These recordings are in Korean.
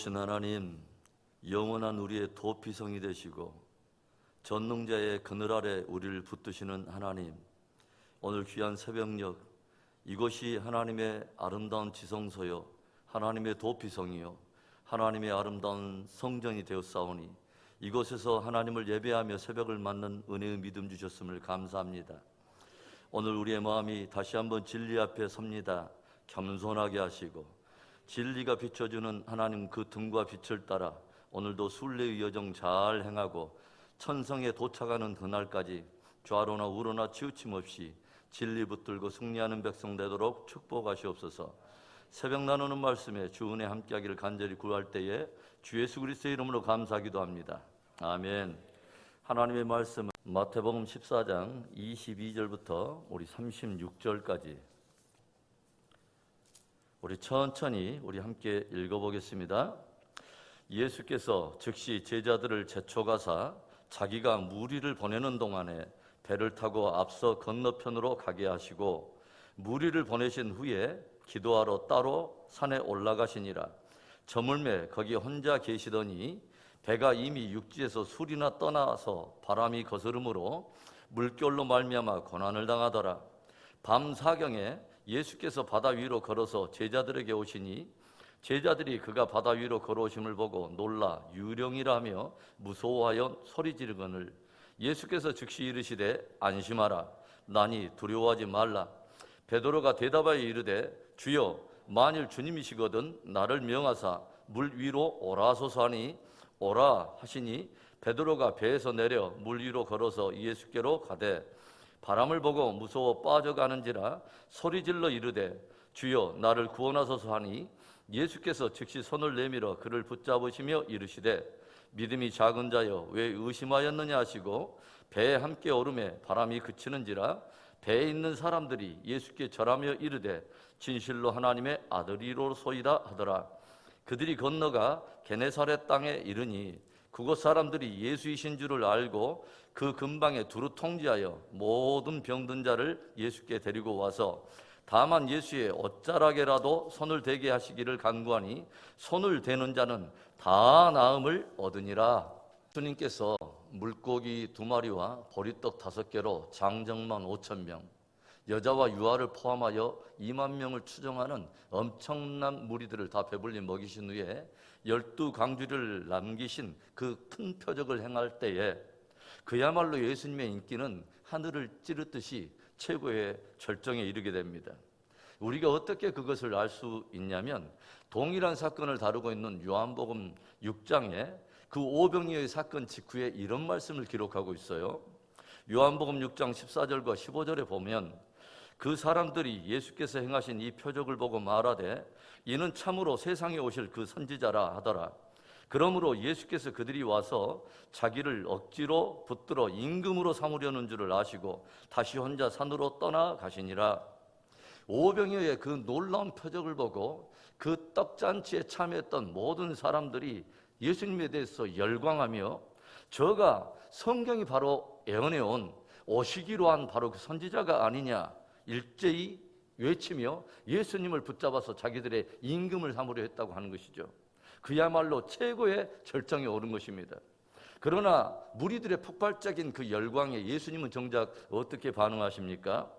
놀라우신 하나님, 영원한 우리의 도피성이 되시고 전능자의 그늘 아래 우리를 붙드시는 하나님, 오늘 귀한 새벽녘 이곳이 하나님의 아름다운 지성소요 하나님의 도피성이요 하나님의 아름다운 성전이 되었사오니 이곳에서 하나님을 예배하며 새벽을 맞는 은혜의 믿음 주셨음을 감사합니다. 오늘 우리의 마음이 다시 한번 진리 앞에 섭니다. 겸손하게 하시고 진리가 비춰주는 하나님 그 등과 빛을 따라 오늘도 순례의 여정 잘 행하고 천성에 도착하는 그날까지 좌로나 우로나 치우침 없이 진리 붙들고 승리하는 백성 되도록 축복하시옵소서. 새벽 나누는 말씀에 주 은혜 함께하기를 간절히 구할 때에 주 예수 그리스도의 이름으로 감사하기도 합니다. 아멘. 하나님의 말씀은 마태복음 14장 22절부터 우리 36절까지 우리 천천히 함께 읽어보겠습니다. 예수께서 즉시 제자들을 제초가사 자기가 무리를 보내는 동안에 배를 타고 앞서 건너편으로 가게 하시고 무리를 보내신 후에 기도하러 따로 산에 올라가시니라. 저물매 거기 혼자 계시더니 배가 이미 육지에서 술이나 떠나서 바람이 거스름으로 물결로 말미암아 고난을 당하더라. 밤 사경에 예수께서 바다 위로 걸어서 제자들에게 오시니 제자들이 그가 바다 위로 걸어오심을 보고 놀라 유령이라며 무서워하여 소리 지르거늘 예수께서 즉시 이르시되 안심하라 나니 두려워하지 말라. 베드로가 대답하여 이르되 주여 만일 주님이시거든 나를 명하사 물 위로 오라소서 하니 오라 하시니 베드로가 배에서 내려 물 위로 걸어서 예수께로 가되 바람을 보고 무서워 빠져가는지라 소리질러 이르되 주여 나를 구원하소서 하니 예수께서 즉시 손을 내밀어 그를 붙잡으시며 이르시되 믿음이 작은 자여 왜 의심하였느냐 하시고 배에 함께 오르매 바람이 그치는지라 배에 있는 사람들이 예수께 절하며 이르되 진실로 하나님의 아들이로소이다 하더라. 그들이 건너가 게네사렛 땅에 이르니 그곳 사람들이 예수이신 줄을 알고 그 근방에 두루 통지하여 모든 병든 자를 예수께 데리고 와서 다만 예수의 옷자락에라도 손을 대게 하시기를 간구하니 손을 대는 자는 다 나음을 얻으니라. 주님께서 물고기 2마리와 보리떡 5개로 장정만 5,000명, 여자와 유아를 포함하여 2만 명을 추정하는 엄청난 무리들을 다 배불리 먹이신 후에 12강주를 남기신 그 큰 표적을 행할 때에 그야말로 예수님의 인기는 하늘을 찌르듯이 최고의 절정에 이르게 됩니다. 우리가 어떻게 그것을 알 수 있냐면 동일한 사건을 다루고 있는 요한복음 6장에 그 오병이어의 사건 직후에 이런 말씀을 기록하고 있어요. 요한복음 6장 14절과 15절에 보면 그 사람들이 예수께서 행하신 이 표적을 보고 말하되 이는 참으로 세상에 오실 그 선지자라 하더라. 그러므로 예수께서 그들이 와서 자기를 억지로 붙들어 임금으로 삼으려는 줄을 아시고 다시 혼자 산으로 떠나가시니라. 오병이어의 그 놀라운 표적을 보고 그 떡잔치에 참여했던 모든 사람들이 예수님에 대해서 열광하며 저가 성경이 바로 예언해온 오시기로 한 바로 그 선지자가 아니냐 일제히 외치며 예수님을 붙잡아서 자기들의 임금을 삼으려 했다고 하는 것이죠. 그야말로 최고의 절정에 오른 것입니다. 그러나 무리들의 폭발적인 그 열광에 예수님은 정작 어떻게 반응하십니까?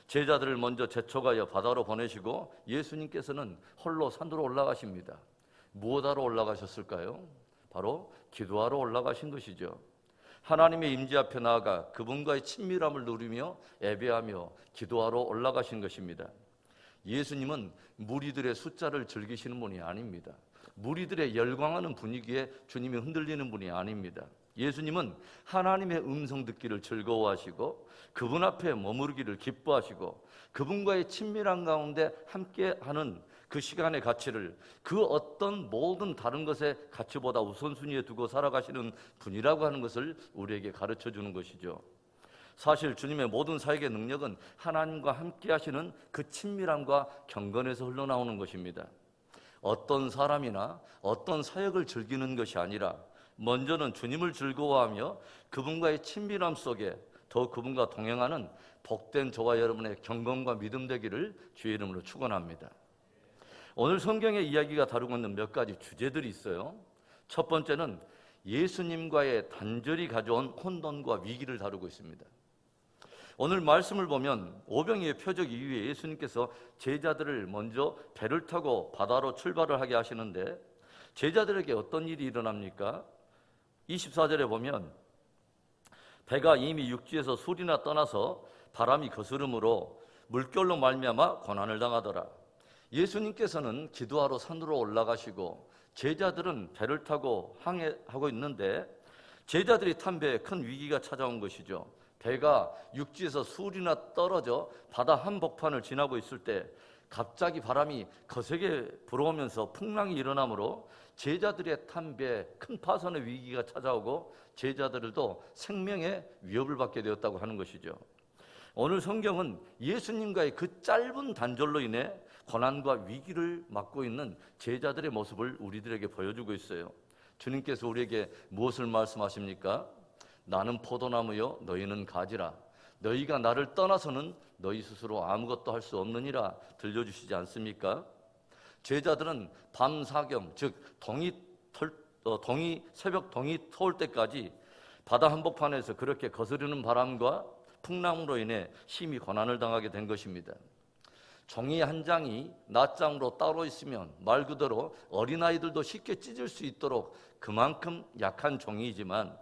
제자들을 먼저 제초가여 바다로 보내시고 예수님께서는 홀로 산으로 올라가십니다. 무엇하러 올라가셨을까요? 바로 기도하러 올라가신 것이죠. 하나님의 임재 앞에 나아가 그분과의 친밀함을 누리며 예배하며 기도하러 올라가신 것입니다. 예수님은 무리들의 숫자를 즐기시는 분이 아닙니다. 무리들의 열광하는 분위기에 주님이 흔들리는 분이 아닙니다. 예수님은 하나님의 음성 듣기를 즐거워하시고 그분 앞에 머무르기를 기뻐하시고 그분과의 친밀한 가운데 함께하는 그 시간의 가치를 그 어떤 모든 다른 것의 가치보다 우선순위에 두고 살아가시는 분이라고 하는 것을 우리에게 가르쳐 주는 것이죠. 사실 주님의 모든 사역의 능력은 하나님과 함께 하시는 그 친밀함과 경건에서 흘러나오는 것입니다. 어떤 사람이나 어떤 사역을 즐기는 것이 아니라 먼저는 주님을 즐거워하며 그분과의 친밀함 속에 더 그분과 동행하는 복된 저와 여러분의 경건과 믿음 되기를 주의 이름으로 축원합니다. 오늘 성경의 이야기가 다루고 있는 몇 가지 주제들이 있어요. 첫 번째는 예수님과의 단절이 가져온 혼돈과 위기를 다루고 있습니다. 오늘 말씀을 보면 오병이의 표적 이후에 예수님께서 제자들을 먼저 배를 타고 바다로 출발을 하게 하시는데 제자들에게 어떤 일이 일어납니까? 24절에 보면 배가 이미 육지에서 술이나 떠나서 바람이 거스름으로 물결로 말미암아 고난을 당하더라. 예수님께서는 기도하러 산으로 올라가시고 제자들은 배를 타고 항해하고 있는데 제자들이 탄 배에 큰 위기가 찾아온 것이죠. 배가 육지에서 술이나 떨어져 바다 한복판을 지나고 있을 때 갑자기 바람이 거세게 불어오면서 풍랑이 일어나므로 제자들의 탄 배에 큰 파손의 위기가 찾아오고 제자들도 생명의 위협을 받게 되었다고 하는 것이죠. 오늘 성경은 예수님과의 그 짧은 단절로 인해 고난과 위기를 맞고 있는 제자들의 모습을 우리들에게 보여주고 있어요. 주님께서 우리에게 무엇을 말씀하십니까? 나는 포도나무요 너희는 가지라. 너희가 나를 떠나서는 너희 스스로 아무것도 할 수 없느니라 들려주시지 않습니까? 제자들은 밤사경 즉 새벽 동이 터올 때까지 바다 한복판에서 그렇게 거스르는 바람과 풍랑으로 인해 심히 고난을 당하게 된 것입니다. 종이 한 장이 낱장으로 따로 있으면 말 그대로 어린아이들도 쉽게 찢을 수 있도록 그만큼 약한 종이지만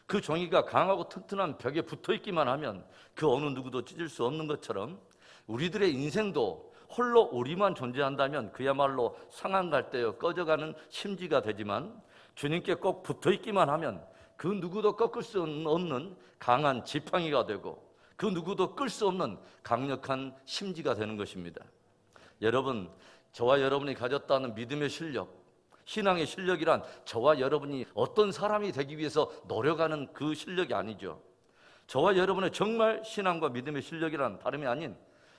그 종이가 강하고 튼튼한 벽에 붙어있기만 하면 그 어느 누구도 찢을 수 없는 것처럼 우리들의 인생도 홀로 우리만 존재한다면 그야말로 상한 갈대여 꺼져가는 심지가 되지만 주님께 꼭 붙어있기만 하면 그 누구도 꺾을 수 없는 강한 지팡이가 되고 그 누구도 끌 수 없는 강력한 심지가 되는 것입니다. 여러분, 저와 여러분이 가졌다는 믿음의 실력, 신앙의 실력이란 저와 여러분이 어떤 사람이 되기 위해서 노력하는 그 실력이 아니죠. 저와 여러분의 정말 신앙과 믿음의 실력이란 다름이 아닌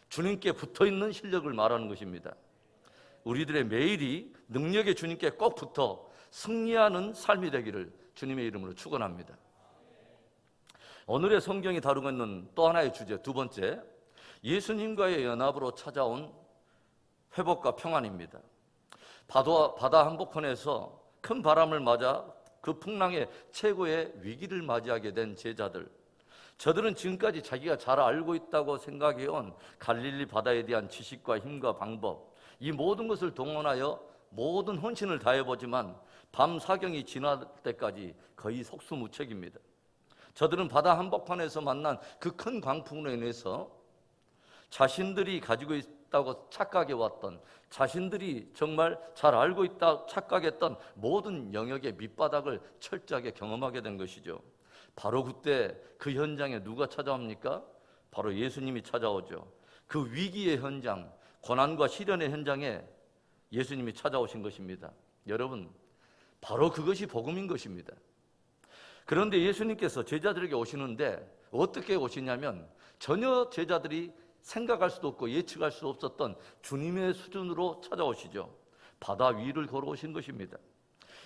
주님께 붙어있는 실력을 말하는 것입니다. 우리들의 매일이 능력의 주님께 꼭 붙어 승리하는 삶이 되기를 주님의 이름으로 축원합니다. 오늘의 성경이 다루고 있는 또 하나의 주제, 두 번째, 예수님과의 연합으로 찾아온 회복과 평안입니다. 바다 한복판에서 큰 바람을 맞아 그 풍랑의 최고의 위기를 맞이하게 된 제자들, 저들은 지금까지 자기가 잘 알고 있다고 생각해온 갈릴리 바다에 대한 지식과 힘과 방법, 이 모든 것을 동원하여 모든 헌신을 다해보지만 밤 사경이 지날 때까지 거의 속수무책입니다. 저들은 바다 한복판에서 만난 그 큰 광풍으로 인해서 자신들이 가지고 있다고 착각해왔던, 자신들이 정말 잘 알고 있다고 착각했던 모든 영역의 밑바닥을 철저하게 경험하게 된 것이죠. 바로 그때 그 현장에 누가 찾아옵니까? 바로 예수님이 찾아오죠. 그 위기의 현장, 고난과 시련의 현장에 예수님이 찾아오신 것입니다. 여러분, 바로 그것이 복음인 것입니다. 그런데 예수님께서 제자들에게 오시는데 어떻게 오시냐면 전혀 제자들이 생각할 수도 없고 예측할 수 없었던 주님의 수준으로 찾아오시죠. 바다 위를 걸어오신 것입니다.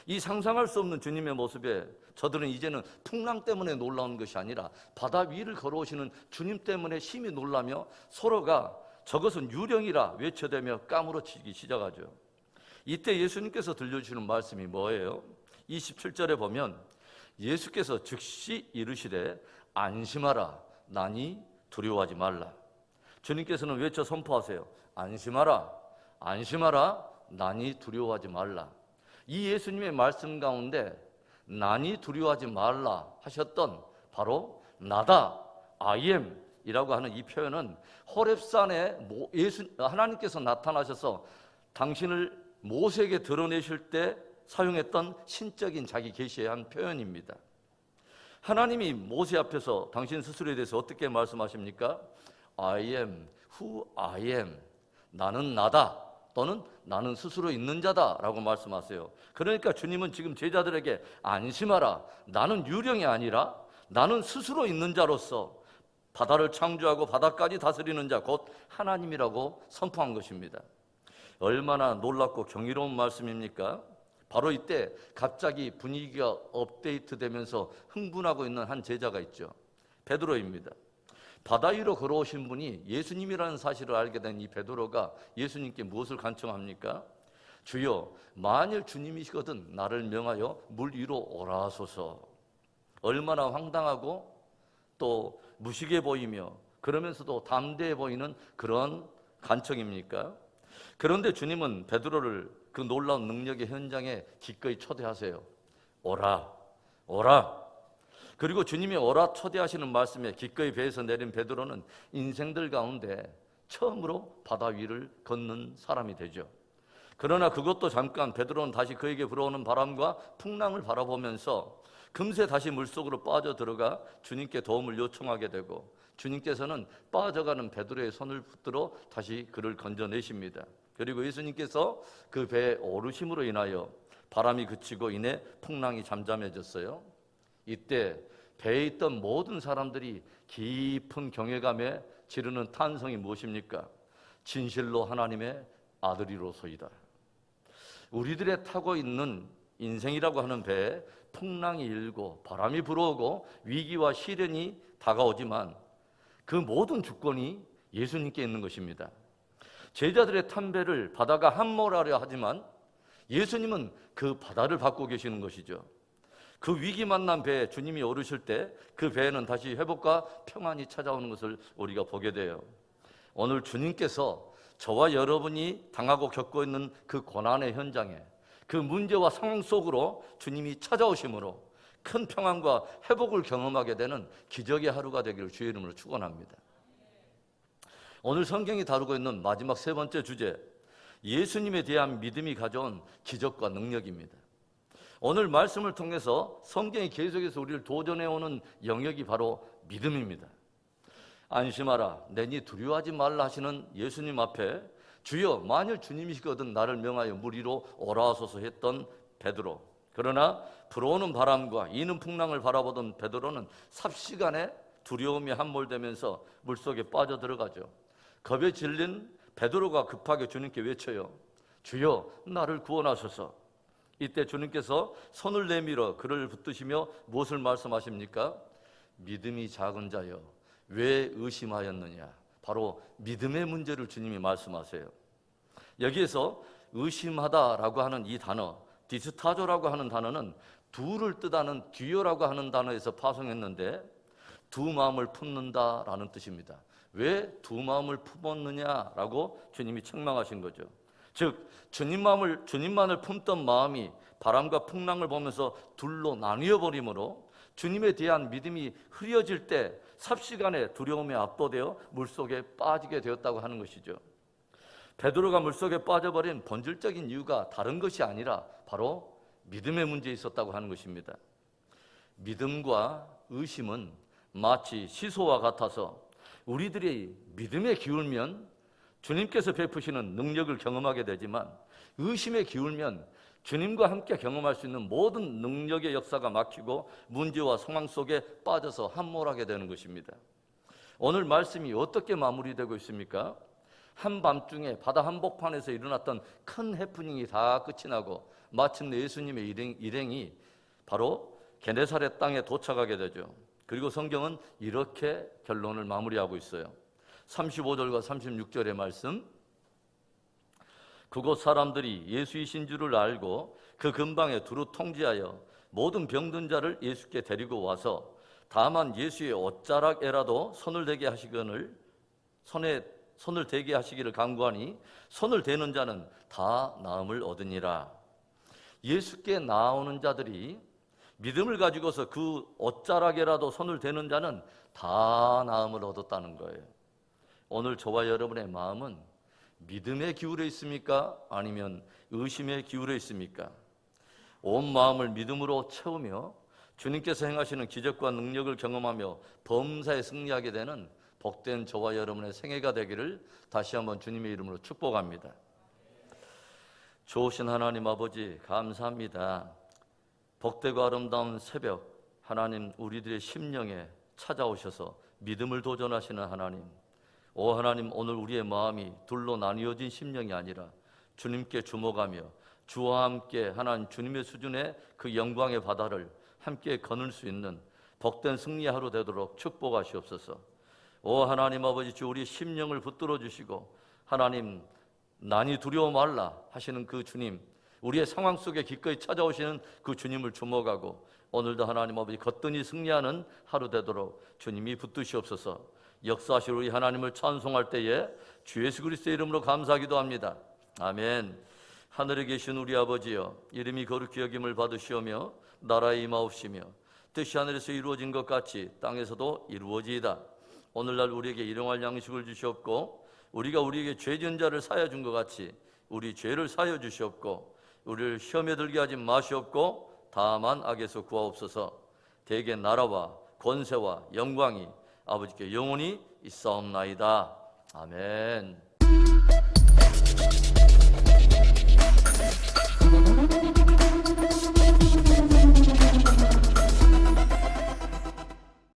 이 상상할 수 없는 주님의 모습에 저들은 이제는 풍랑 때문에 놀라운 것이 아니라 바다 위를 걸어오시는 주님 때문에 심히 놀라며 서로가 저것은 유령이라 외쳐대며 까무러치기 시작하죠. 이때 예수님께서 들려주시는 말씀이 뭐예요? 27절에 보면 예수께서 즉시 이르시되 안심하라 나니 두려워하지 말라. 주님께서는 외쳐 선포하세요. 안심하라, 안심하라 나니 두려워하지 말라. 이 예수님의 말씀 가운데 나니 두려워하지 말라 하셨던 바로 나다, I am 이라고 하는 이 표현은 호렙산에 하나님께서 나타나셔서 당신을 모세에게 드러내실 때 사용했던 신적인 자기 계시의 한 표현입니다. 하나님이 모세 앞에서 당신 스스로에 대해서 어떻게 말씀하십니까? I am who I am. 나는 나다 또는 나는 스스로 있는 자다 라고 말씀하세요. 그러니까 주님은 지금 제자들에게 안심하라, 나는 유령이 아니라 나는 스스로 있는 자로서 바다를 창조하고 바다까지 다스리는 자 곧 하나님이라고 선포한 것입니다. 얼마나 놀랍고 경이로운 말씀입니까? 바로 이때 갑자기 분위기가 업데이트되면서 흥분하고 있는 한 제자가 있죠. 베드로입니다. 바다 위로 걸어오신 분이 예수님이라는 사실을 알게 된 이 베드로가 예수님께 무엇을 간청합니까? 주여, 만일 주님이시거든 나를 명하여 물 위로 오라 하소서. 얼마나 황당하고 또 무식해 보이며 그러면서도 담대해 보이는 그런 간청입니까? 그런데 주님은 베드로를 그 놀라운 능력의 현장에 기꺼이 초대하세요. 오라, 오라. 그리고 주님이 오라 초대하시는 말씀에 기꺼이 배에서 내린 베드로는 인생들 가운데 처음으로 바다 위를 걷는 사람이 되죠. 그러나 그것도 잠깐. 베드로는 다시 그에게 불어오는 바람과 풍랑을 바라보면서 금세 다시 물속으로 빠져들어가 주님께 도움을 요청하게 되고, 주님께서는 빠져가는 베드로의 손을 붙들어 다시 그를 건져내십니다. 그리고 예수님께서 그 배에 오르심으로 인하여 바람이 그치고 이내 풍랑이 잠잠해졌어요. 이때 배에 있던 모든 사람들이 깊은 경외감에 지르는 탄성이 무엇입니까? 진실로 하나님의 아들이로소이다. 우리들의 타고 있는 인생이라고 하는 배에 풍랑이 일고 바람이 불어오고 위기와 시련이 다가오지만 그 모든 주권이 예수님께 있는 것입니다. 제자들의 탄 배를 바다가 함몰하려 하지만 예수님은 그 바다를 받고 계시는 것이죠. 그 위기 만난 배에 주님이 오르실 때 그 배에는 다시 회복과 평안이 찾아오는 것을 우리가 보게 돼요. 오늘 주님께서 저와 여러분이 당하고 겪고 있는 그 고난의 현장에, 그 문제와 상황 속으로 주님이 찾아오심으로 큰 평안과 회복을 경험하게 되는 기적의 하루가 되기를 주의 이름으로 축원합니다. 오늘 성경이 다루고 있는 마지막 세 번째 주제, 예수님에 대한 믿음이 가져온 기적과 능력입니다. 오늘 말씀을 통해서 성경이 계속해서 우리를 도전해오는 영역이 바로 믿음입니다. 안심하라, 내니 두려워하지 말라 하시는 예수님 앞에 주여, 만일 주님이시거든 나를 명하여 물 위로 오라 하소서 했던 베드로. 그러나 불어오는 바람과 이는 풍랑을 바라보던 베드로는 삽시간에 두려움이 함몰되면서 물속에 빠져들어가죠. 겁에 질린 베드로가 급하게 주님께 외쳐요. 주여, 나를 구원하소서. 이때 주님께서 손을 내밀어 그를 붙드시며 무엇을 말씀하십니까? 믿음이 작은 자여, 왜 의심하였느냐. 바로 믿음의 문제를 주님이 말씀하세요. 여기에서 의심하다라고 하는 이 단어, 디스타조라고 하는 단어는 두를 뜻하는 듀오라고 하는 단어에서 파송했는데 두 마음을 품는다라는 뜻입니다. 왜 두 마음을 품었느냐라고 주님이 책망하신 거죠. 즉 주님만을 품던 마음이 바람과 풍랑을 보면서 둘로 나뉘어 버림으로 주님에 대한 믿음이 흐려질 때 삽시간에 두려움에 압도되어 물속에 빠지게 되었다고 하는 것이죠. 베드로가 물속에 빠져버린 본질적인 이유가 다른 것이 아니라 바로 믿음의 문제에 있었다고 하는 것입니다. 믿음과 의심은 마치 시소와 같아서 우리들이 믿음에 기울면 주님께서 베푸시는 능력을 경험하게 되지만, 의심에 기울면 주님과 함께 경험할 수 있는 모든 능력의 역사가 막히고 문제와 상황 속에 빠져서 함몰하게 되는 것입니다. 오늘 말씀이 어떻게 마무리되고 있습니까? 한밤중에 바다 한복판에서 일어났던 큰 해프닝이 다 끝이 나고 마침내 예수님의 일행이 바로 게네사렛 땅에 도착하게 되죠. 그리고 성경은 이렇게 결론을 마무리하고 있어요. 35절과 36절의 말씀, 그곳 사람들이 예수이신 줄을 알고 그 근방에 두루 통지하여 모든 병든 자를 예수께 데리고 와서 다만 예수의 옷자락에라도 손을 대게 하시거늘 손을 대게 하시기를 간구하니 손을 대는 자는 다 나음을 얻으니라. 예수께 나오는 자들이 믿음을 가지고서 그 옷자락에라도 손을 대는 자는 다 나음을 얻었다는 거예요. 오늘 저와 여러분의 마음은 믿음에 기울어 있습니까? 아니면 의심에 기울어 있습니까? 온 마음을 믿음으로 채우며 주님께서 행하시는 기적과 능력을 경험하며 범사에 승리하게 되는 복된 저와 여러분의 생애가 되기를 다시 한번 주님의 이름으로 축복합니다. 좋으신 하나님 아버지, 감사합니다. 복되고 아름다운 새벽, 하나님 우리들의 심령에 찾아오셔서 믿음을 도전하시는 하나님, 오 하나님, 오늘 우리의 마음이 둘로 나뉘어진 심령이 아니라 주님께 주목하며 주와 함께 하나님 주님의 수준의 그 영광의 바다를 함께 거닐 수 있는 복된 승리 하루 되도록 축복하시옵소서. 오 하나님 아버지, 주 우리 심령을 붙들어 주시고 하나님 난이 두려워 말라 하시는 그 주님, 우리의 상황 속에 기꺼이 찾아오시는 그 주님을 주목하고 오늘도 하나님 아버지 거뜬히 승리하는 하루 되도록 주님이 붙드시옵소서. 역사하실 우리 하나님을 찬송할 때에 주 예수 그리스도의 이름으로 감사하기도 합니다. 아멘. 하늘에 계신 우리 아버지여, 이름이 거룩히 여김을 받으시오며 나라에 임하옵시며 뜻이 하늘에서 이루어진 것 같이 땅에서도 이루어지이다. 오늘날 우리에게 일용할 양식을 주시옵고 우리가 우리에게 죄 지은 자를 사하여 준 것 같이 우리 죄를 사하여 주시옵고 우리를 시험에 들게 하지 마시옵고 다만 악에서 구하옵소서. 대개 나라와 권세와 영광이 아버지께 영원히 있사옵나이다. 아멘.